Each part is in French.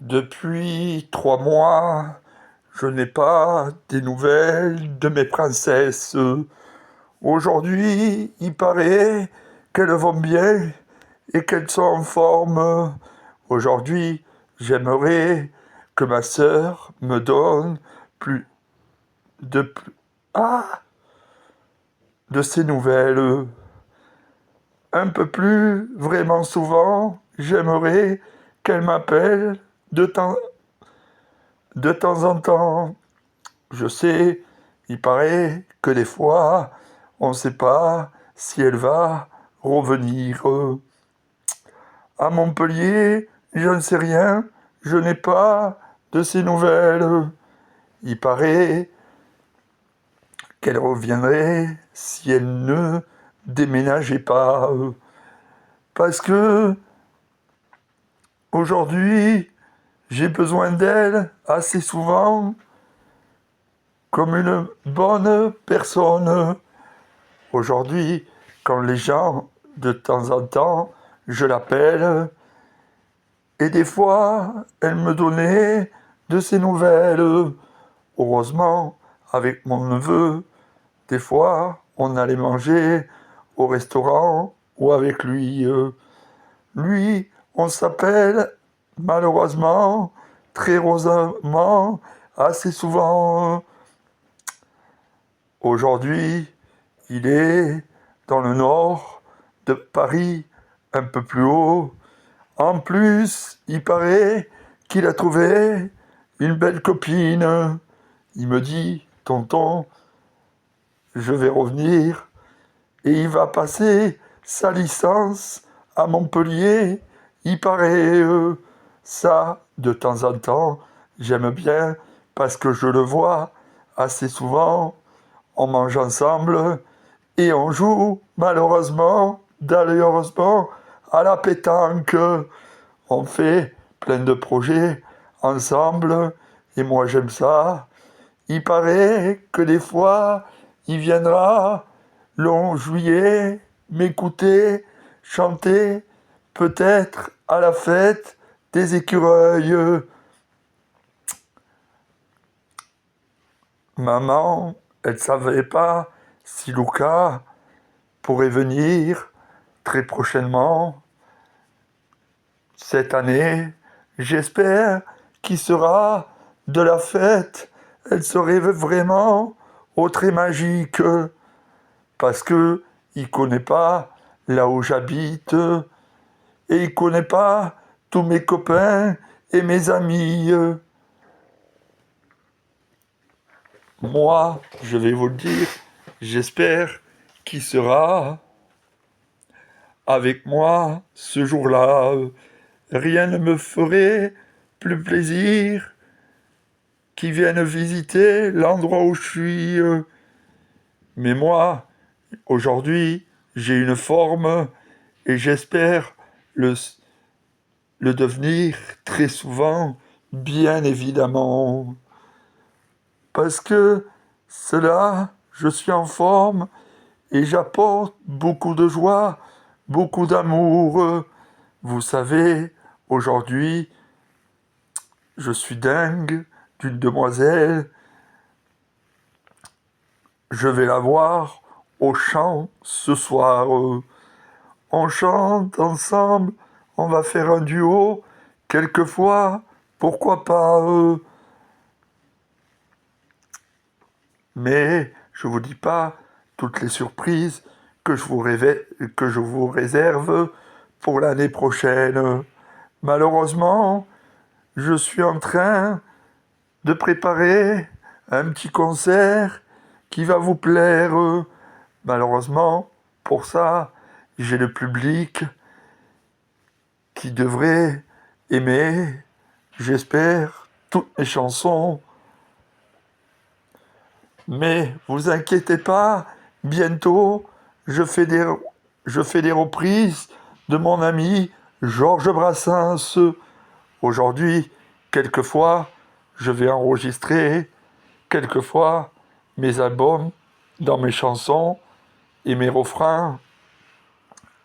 Depuis 3 mois, je n'ai pas des nouvelles de mes princesses. Aujourd'hui, il paraît qu'elles vont bien et qu'elles sont en forme. Aujourd'hui, j'aimerais que ma sœur me donne plus de ah, de ces nouvelles. Un peu plus vraiment souvent, j'aimerais qu'elle m'appelle de temps en temps. Je sais, il paraît que des fois, on ne sait pas si elle va revenir. À Montpellier, je ne sais rien, je n'ai pas de ses nouvelles. Il paraît qu'elle reviendrait si elle ne déménageait pas. Parce que aujourd'hui, j'ai besoin d'elle assez souvent comme une bonne personne. Aujourd'hui, quand les gens, de temps en temps, je l'appelle, et des fois, elle me donnait de ses nouvelles. Heureusement, avec mon neveu, des fois, on allait manger au restaurant ou avec lui. Lui, on s'appelle, malheureusement, très rosamment, assez souvent. Aujourd'hui, il est dans le nord de Paris, un peu plus haut. En plus, il paraît qu'il a trouvé une belle copine. Il me dit, tonton, je vais revenir. Et il va passer sa licence à Montpellier. Il paraît ça, de temps en temps, j'aime bien parce que je le vois assez souvent. On mange ensemble et on joue, malheureusement, d'ailleurs, à la pétanque. On fait plein de projets ensemble et moi j'aime ça. Il paraît que des fois, il viendra le 11 juillet m'écouter chanter, peut-être à la fête des écureuils. Maman, elle ne savait pas si Luca pourrait venir très prochainement cette année. J'espère qu'il sera de la fête. Elle serait vraiment au très magique parce que il connaît pas là où j'habite et il connaît pas tous mes copains et mes amis. Moi, je vais vous le dire, j'espère qu'il sera avec moi ce jour-là. Rien ne me ferait plus plaisir qu'il vienne visiter l'endroit où je suis. Mais moi, aujourd'hui, j'ai une forme et j'espère le, le devenir très souvent, bien évidemment. Parce que cela, je suis en forme et j'apporte beaucoup de joie, beaucoup d'amour. Vous savez, aujourd'hui, je suis dingue d'une demoiselle. Je vais la voir au chant ce soir. On chante ensemble, on va faire un duo. Quelquefois, pourquoi pas. Mais je vous dis pas toutes les surprises que je vous réserve pour l'année prochaine. Malheureusement, je suis en train de préparer un petit concert qui va vous plaire. Malheureusement, pour ça, j'ai le public qui devrait aimer, j'espère, toutes mes chansons. Mais vous inquiétez pas, bientôt, je fais des reprises de mon ami Georges Brassens. Aujourd'hui, quelquefois, je vais enregistrer, quelquefois, mes albums dans mes chansons et mes refrains.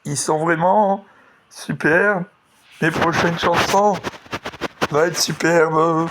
Ils sont vraiment super. Mes prochaines chansons va être superbe.